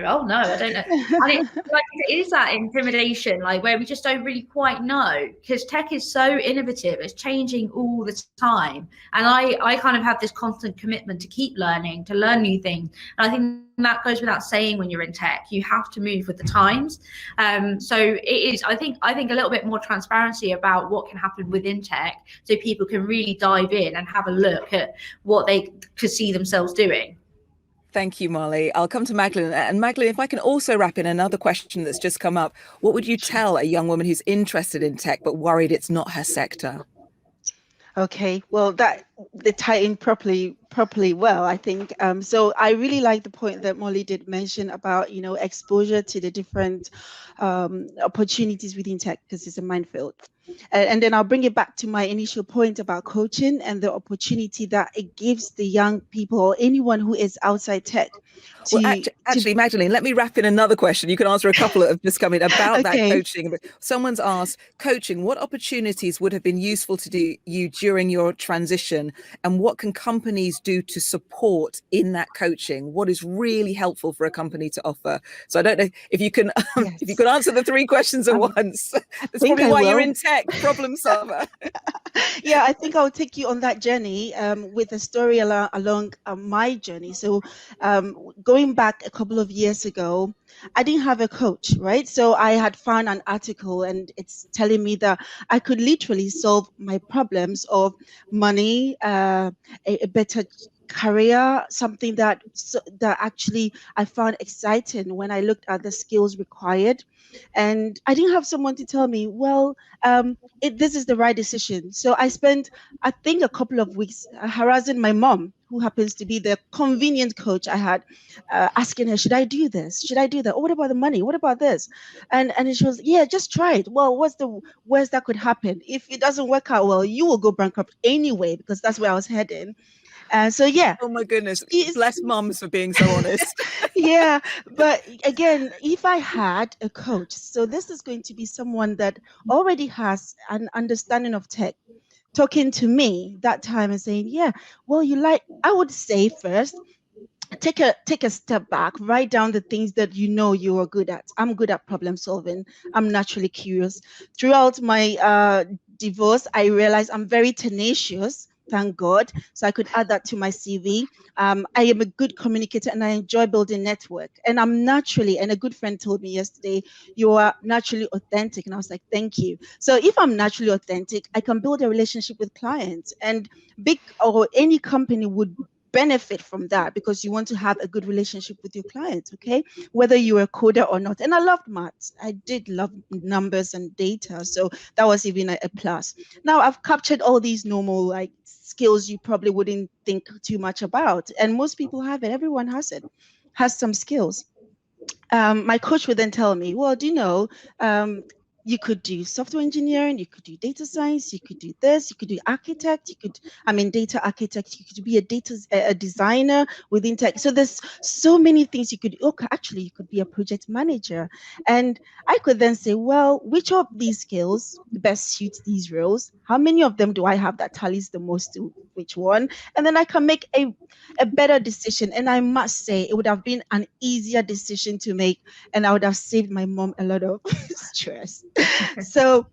Oh no, I don't know. And it is that intimidation, like where we just don't really quite know, because tech is so innovative. It's changing all the time. And I kind of have this constant commitment to keep learning, to learn new things. And I think that goes without saying when you're in tech. You have to move with the times. So it is, I think a little bit more transparency about what can happen within tech, so people can really dive in and have a look at what they could see themselves doing. Thank you, Molly. I'll come to Magdalene. And Magdalene, if I can also wrap in another question that's just come up, what would you tell a young woman who's interested in tech but worried it's not her sector? Okay, well, they tie in properly well, I think. So I really like the point that Molly did mention about, exposure to the different opportunities within tech, because it's a minefield. And then I'll bring it back to my initial point about coaching and the opportunity that it gives the young people or anyone who is outside tech. Actually, Magdalene, let me wrap in another question. You can answer a couple of just coming about that coaching. Someone's asked, coaching, what opportunities would have been useful to you during your transition, and what can companies do to support in that coaching? What is really helpful for a company to offer? So I don't know if you can if you could answer the three questions at once. That's probably why you're in tech, problem solver. Yeah, I think I'll take you on that journey with a story along my journey. So going back a couple of years ago, I didn't have a coach, right? So I had found an article, and it's telling me that I could literally solve my problems of money, a better career, something that actually I found exciting when I looked at the skills required. And I didn't have someone to tell me, well, this is the right decision. So I spent, I think, a couple of weeks harassing my mom, who happens to be the convenient coach I had, asking her, should I do this? Should I do that? Oh, what about the money? What about this? And she was, yeah, just try it. Well, what's the worst that could happen? If it doesn't work out well, you will go bankrupt anyway, because that's where I was heading. So yeah. Oh my goodness, bless mums for being so honest. Yeah, but again, if I had a coach, so this is going to be someone that already has an understanding of tech, talking to me that time and saying, yeah, well, I would say first, take a step back, write down the things that you are good at. I'm good at problem solving. I'm naturally curious. Throughout my divorce, I realized I'm very tenacious. thank God. So I could add that to my CV. I am a good communicator and I enjoy building network. And I'm naturally, and a good friend told me yesterday, you are naturally authentic. And I was like, thank you. So if I'm naturally authentic, I can build a relationship with clients, and big or any company would benefit from that because you want to have a good relationship with your clients, okay? Whether you're a coder or not. And I loved maths. I did love numbers and data. So that was even a plus. Now I've captured all these normal like skills you probably wouldn't think too much about. And most people have it. Everyone has it, has some skills. My coach would then tell me, well, do you know, you could do software engineering, you could do data science, you could do this, you could do architect, data architect, you could be a designer within tech. So there's so many things you could, actually, you could be a project manager. And I could then say, well, which of these skills best suits these roles? How many of them do I have that tallies the most to which one? And then I can make a better decision. And I must say, it would have been an easier decision to make, and I would have saved my mom a lot of stress. So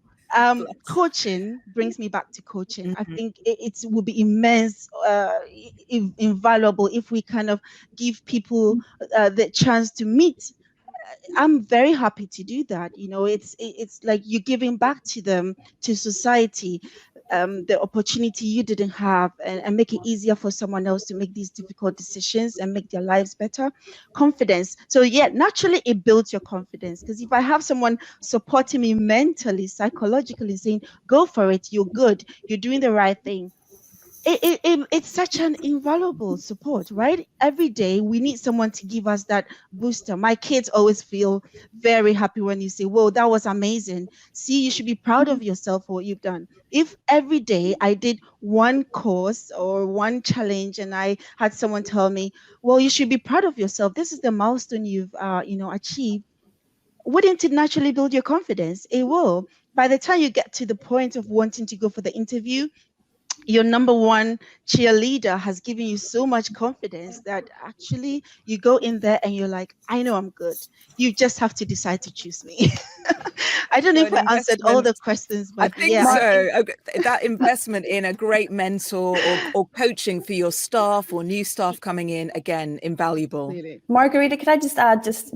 coaching brings me back to coaching. I think it will be immense, invaluable if we kind of give people the chance to meet. I'm very happy to do that. You know, it's like you're giving back to them, to society, the opportunity you didn't have, and make it easier for someone else to make these difficult decisions and make their lives better. Confidence. So yeah, naturally it builds your confidence, because if I have someone supporting me mentally, psychologically, saying, go for it, you're good, you're doing the right thing, it's such an invaluable support, right? Every day we need someone to give us that booster. My kids always feel very happy when you say, whoa, that was amazing. See, you should be proud of yourself for what you've done. If every day I did one course or one challenge and I had someone tell me, well, you should be proud of yourself, this is the milestone you've achieved, wouldn't it naturally build your confidence? It will. By the time you get to the point of wanting to go for the interview, your number one cheerleader has given you so much confidence that actually you go in there and you're like, I know I'm good. You just have to decide to choose me. I don't know if I answered all the questions, but I think so. That investment in a great mentor or coaching for your staff or new staff coming in, again, invaluable. Really. Margarita, could I just add, just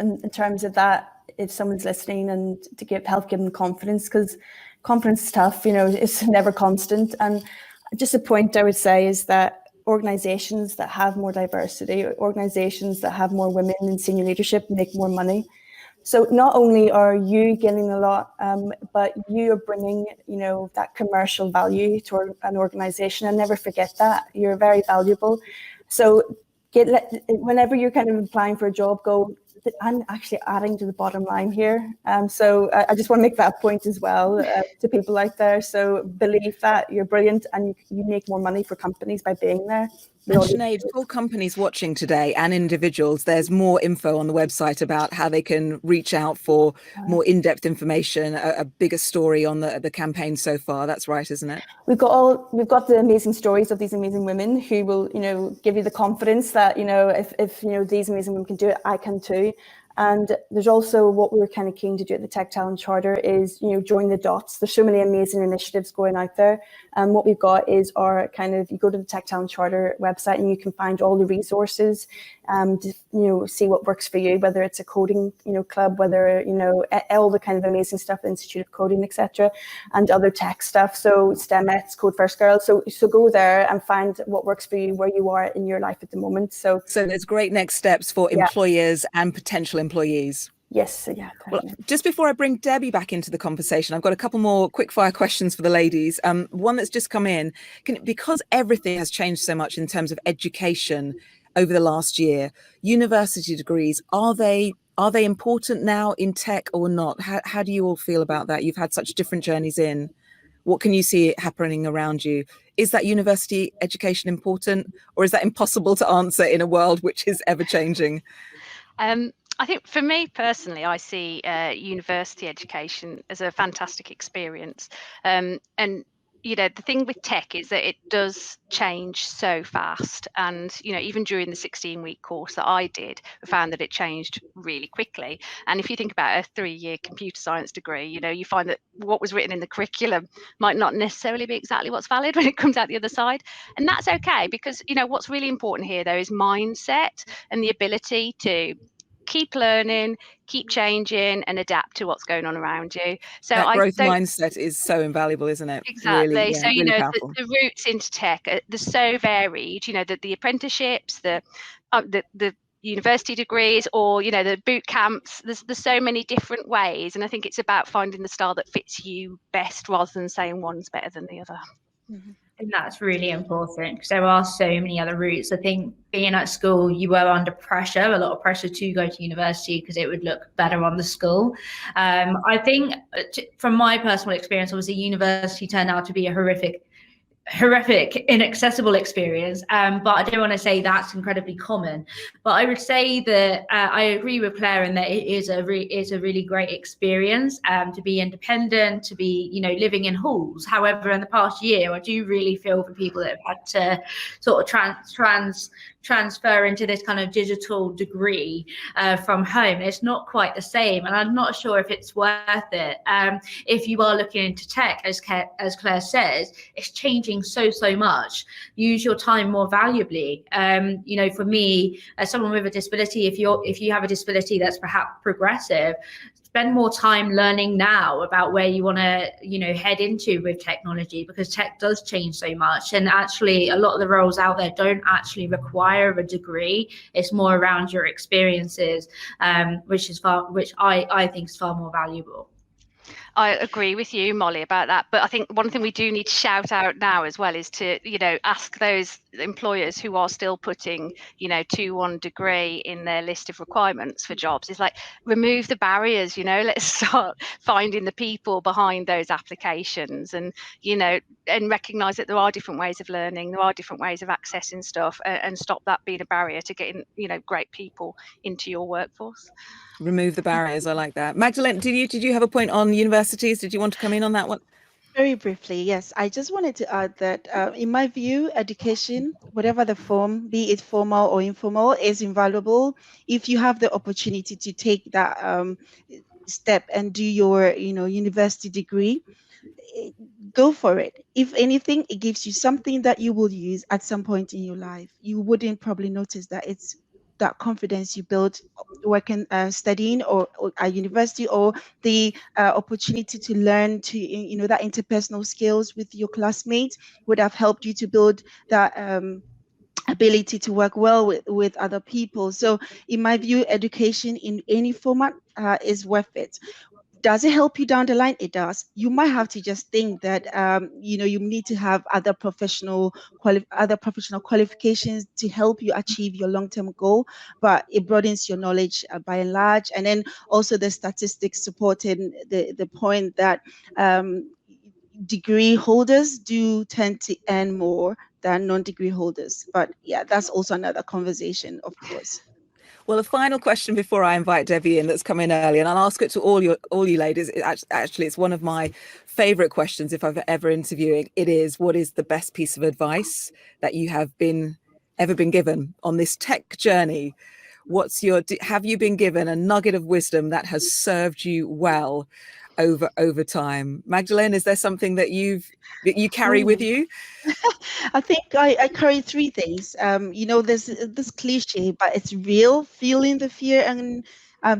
in terms of that, if someone's listening, and to help give them confidence, because confidence is tough, it's never constant. And just a point I would say is that organizations that have more diversity, organizations that have more women in senior leadership, make more money. So not only are you getting a lot, but you are bringing, that commercial value to an organization. And never forget that. You're very valuable. So whenever you're kind of applying for a job, go, I'm actually adding to the bottom line here. So I just want to make that point as well to people out there. So believe that you're brilliant and you make more money for companies by being there. And Sinead, for companies watching today and individuals, there's more info on the website about how they can reach out for more in-depth information, a bigger story on the campaign so far. That's right, isn't it? We've got the amazing stories of these amazing women who will, give you the confidence that, if these amazing women can do it, I can too. And there's also what we were kind of keen to do at the Tech Talent Charter is, join the dots. There's so many amazing initiatives going out there. And what we've got is you go to the Tech Talent Charter website and you can find all the resources, to, see what works for you, whether it's a coding, club, whether, all the kind of amazing stuff, Institute of Coding, etc., and other tech stuff. So STEMettes, Code First Girls. So go there and find what works for you, where you are in your life at the moment. So there's great next steps for employers and potential employees. Yes, yeah. Well, just before I bring Debbie back into the conversation, I've got a couple more quick-fire questions for the ladies. One that's just come in, because everything has changed so much in terms of education over the last year, university degrees, are they important now in tech or not? How do you all feel about that? You've had such different journeys in. What can you see happening around you? Is that university education important, or is that impossible to answer in a world which is ever changing? I think for me personally, I see university education as a fantastic experience. And the thing with tech is that it does change so fast. And, even during the 16-week course that I did, I found that it changed really quickly. And if you think about a 3-year computer science degree, you find that what was written in the curriculum might not necessarily be exactly what's valid when it comes out the other side. And that's okay, because, what's really important here, though, is mindset and the ability to keep learning, keep changing, and adapt to what's going on around you. So that growth mindset is so invaluable, isn't it? Exactly. Really, so really powerful. the routes into tech, they're so varied. The apprenticeships, the university degrees, or the boot camps. There's so many different ways, and I think it's about finding the style that fits you best, rather than saying one's better than the other. Mm-hmm. And that's really important, because there are so many other routes. I think being at school, you were under pressure, a lot of pressure to go to university because it would look better on the school. I think from my personal experience, obviously university turned out to be a horrific, inaccessible experience, but I don't want to say that's incredibly common. But I would say that I agree with Claire in that it is a really great experience to be independent, to be living in halls. However, in the past year, I do really feel for people that have had to sort of transfer into this kind of digital degree from home. It's not quite the same, and I'm not sure if it's worth it. If you are looking into tech, as Claire says, it's changing so much. Use your time more valuably. For me, as someone with a disability, if you have a disability that's perhaps progressive, spend more time learning now about where you want to head into with technology, because tech does change so much. And actually a lot of the roles out there don't actually require a degree. It's more around your experiences, which I think is far more valuable. I agree with you, Molly, about that. But I think one thing we do need to shout out now as well is to, ask those employers who are still putting, 2-1 degree in their list of requirements for jobs. It's like, remove the barriers, let's start finding the people behind those applications, and, and recognise that there are different ways of learning, there are different ways of accessing stuff, and stop that being a barrier to getting, great people into your workforce. Remove the barriers. I like that. Magdalene, did you have a point on universities? Did you want to come in on that one? Very briefly, yes. I just wanted to add that in my view, education, whatever the form, be it formal or informal, is invaluable. If you have the opportunity to take that step and do your university degree, go for it. If anything, it gives you something that you will use at some point in your life. You wouldn't probably notice that it's that confidence you build working, studying, or at university, or the opportunity to learn to, that interpersonal skills with your classmates would have helped you to build that ability to work well with other people. So in my view, education in any format is worth it. Does it help you down the line? It does. You might have to just think that you need to have other professional qualifications to help you achieve your long-term goal, but it broadens your knowledge by and large. And then also the statistics supporting the point that degree holders do tend to earn more than non-degree holders. But yeah, that's also another conversation, of course. Well, a final question before I invite Debbie in, that's come in early, and I'll ask it to all you ladies. Actually, it's one of my favorite questions if I've ever interviewing. It is, what is the best piece of advice that you have ever been given on this tech journey? Have you been given a nugget of wisdom that has served you well over time? Magdalene, is there something that you carry with you? I think I carry 3 things. There's this cliche, but it's real. Feeling the fear and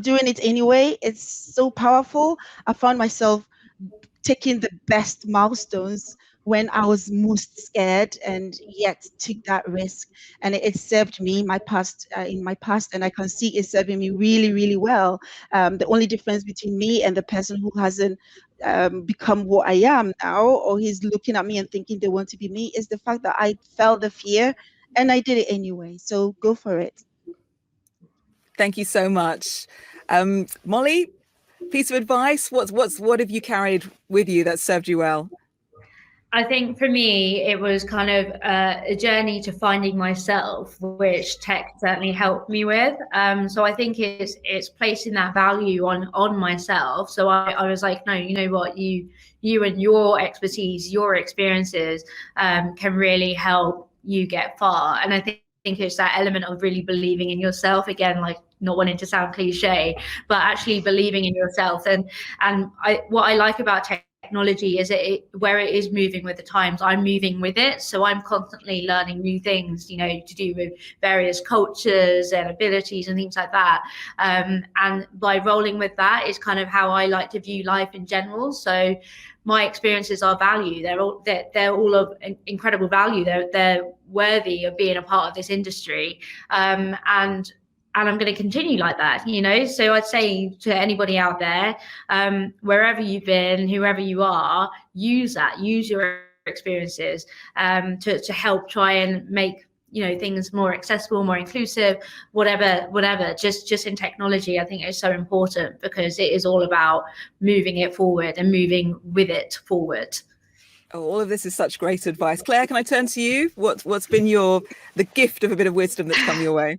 doing it anyway. It's so powerful. I found myself taking the best milestones when I was most scared, and yet took that risk, and it served me in my past, and I can see it serving me really, really well. The only difference between me and the person who hasn't become what I am now, or he's looking at me and thinking they want to be me, is the fact that I felt the fear and I did it anyway. So go for it. Thank you so much. Molly, piece of advice, what have you carried with you that served you well? I think for me, it was kind of a journey to finding myself, which tech certainly helped me with. So I think it's placing that value on myself. So I was like, no, you know what, you and your expertise, your experiences can really help you get far. And I think it's that element of really believing in yourself, again, like not wanting to sound cliche, but actually believing in yourself. And what I like about technology is where it is moving with the times, I'm moving with it. So I'm constantly learning new things, you know, to do with various cultures and abilities and things like that. And by rolling with that is kind of how I like to view life in general. So my experiences are value. They're all of incredible value. They're worthy of being a part of this industry. And I'm going to continue like that, you know. So I'd say to anybody out there, wherever you've been, whoever you are, use your experiences to help try and make, you know, things more accessible, more inclusive, whatever. Just in technology, I think it's so important because it is all about moving it forward and moving with it forward. Oh, all of this is such great advice. Claire, can I turn to you? What's been the gift of a bit of wisdom that's come your way?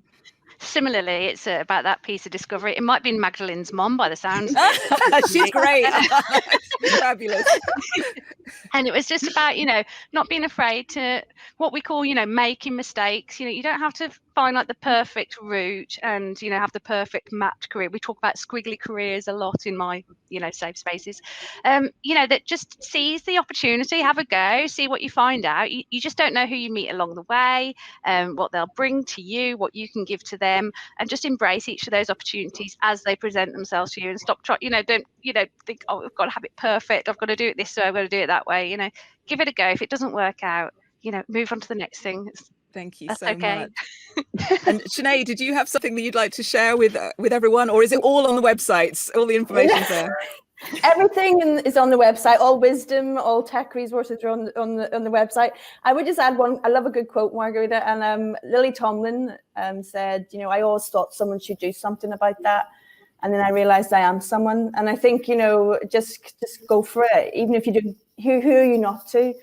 Similarly, it's about that piece of discovery. It might be Magdalene's mom by the sounds of it. She's great. She's fabulous. And it was just about, you know, not being afraid to what we call, you know, making mistakes. You know, you don't have to find like the perfect route and, you know, have the perfect mapped career. We talk about squiggly careers a lot in my, you know, safe spaces. You know, that just seize the opportunity, have a go, see what you find out. You just don't know who you meet along the way, what they'll bring to you, what you can give to them, and just embrace each of those opportunities as they present themselves to you, and stop trying, you know, don't, you know, think, oh, I've got to have it perfect, I've got to do it this way, I've got to do it that way. You know, give it a go. If it doesn't work out, you know, move on to the next thing. Thank you That's so okay. much. And Sinead, did you have something that you'd like to share with everyone, or is it all on the websites? All the information's there. Everything is on the website. All wisdom, all tech resources are on the website. I would just add one. I love a good quote, Margarita. And Lily Tomlin said, you know, I always thought someone should do something about that, and then I realized I am someone. And I think, you know, just go for it, even if you do. Who are you not to?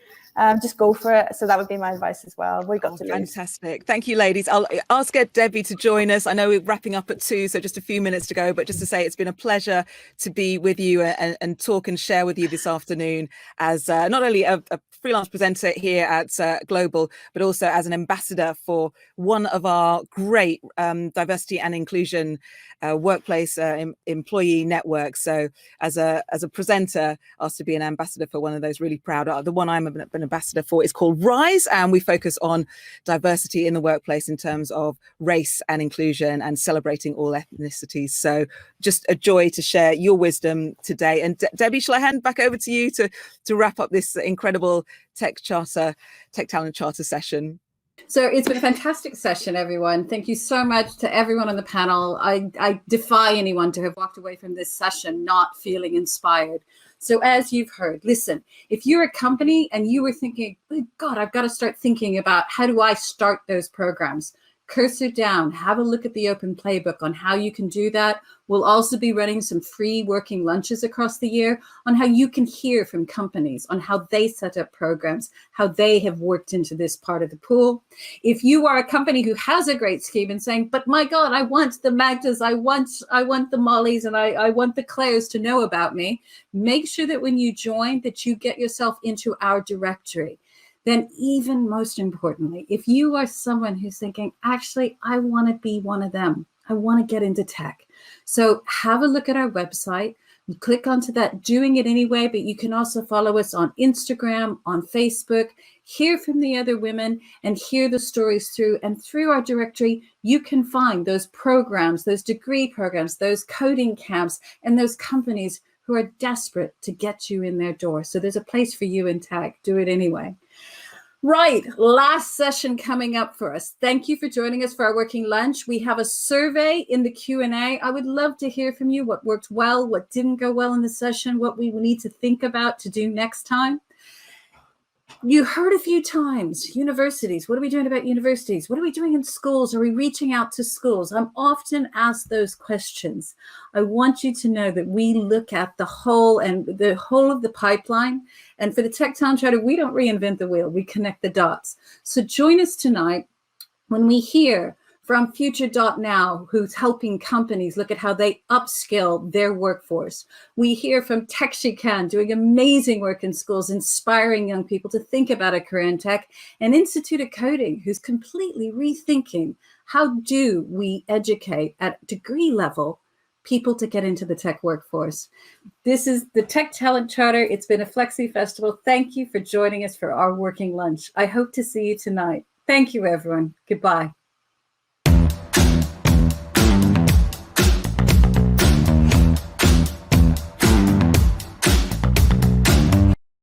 Just go for it. So that would be my advice as well. We got to lose. Fantastic. Thank you, ladies. I'll get Debbie to join us. I know we're wrapping up at 2, so just a few minutes to go, but just to say it's been a pleasure to be with you and talk and share with you this afternoon as not only a freelance presenter here at Global, but also as an ambassador for one of our great diversity and inclusion workplace employee networks. So as a presenter, asked to be an ambassador for one of those, really proud. The one I'm an ambassador for is called Rise, and we focus on diversity in the workplace in terms of race and inclusion and celebrating all ethnicities. So just a joy to share your wisdom today. And Debbie, shall I hand back over to you to wrap up this incredible Tech Talent Charter session? So it's been a fantastic session, everyone. Thank you so much to everyone on the panel. I defy anyone to have walked away from this session not feeling inspired. So as you've heard, listen, if you're a company and you were thinking, oh God, I've got to start thinking about how do I start those programs? Cursor down, have a look at the open playbook on how you can do that. We'll also be running some free working lunches across the year on how you can hear from companies on how they set up programs, how they have worked into this part of the pool. If you are a company who has a great scheme and saying, but my God, I want the Magdas, I want the Mollys, and I want the Claires to know about me, make sure that when you join that you get yourself into our directory. Then even most importantly, if you are someone who's thinking, actually, I want to be one of them, I want to get into tech. So have a look at our website, click onto that Doing It Anyway, but you can also follow us on Instagram, on Facebook, hear from the other women and hear the stories through. And through our directory, you can find those programs, those degree programs, those coding camps, and those companies who are desperate to get you in their door. So there's a place for you in tech. Do it anyway. Right, last session coming up for us. Thank you for joining us for our working lunch. We have a survey in the Q&A. I would love to hear from you what worked well, what didn't go well in the session, what we need to think about to do next time. You heard a few times, universities. What are we doing about universities? What are we doing in schools? Are we reaching out to schools? I'm often asked those questions. I want you to know that we look at the whole and the whole of the pipeline. And for the Tech Talent Charter, we don't reinvent the wheel. We connect the dots. So join us tonight when we hear from Future.now, who's helping companies look at how they upskill their workforce. We hear from Tech She Can, doing amazing work in schools, inspiring young people to think about a career in tech, and Institute of Coding, who's completely rethinking how do we educate at degree level people to get into the tech workforce. This is the Tech Talent Charter. It's been a Flexi Festival. Thank you for joining us for our working lunch. I hope to see you tonight. Thank you, everyone. Goodbye.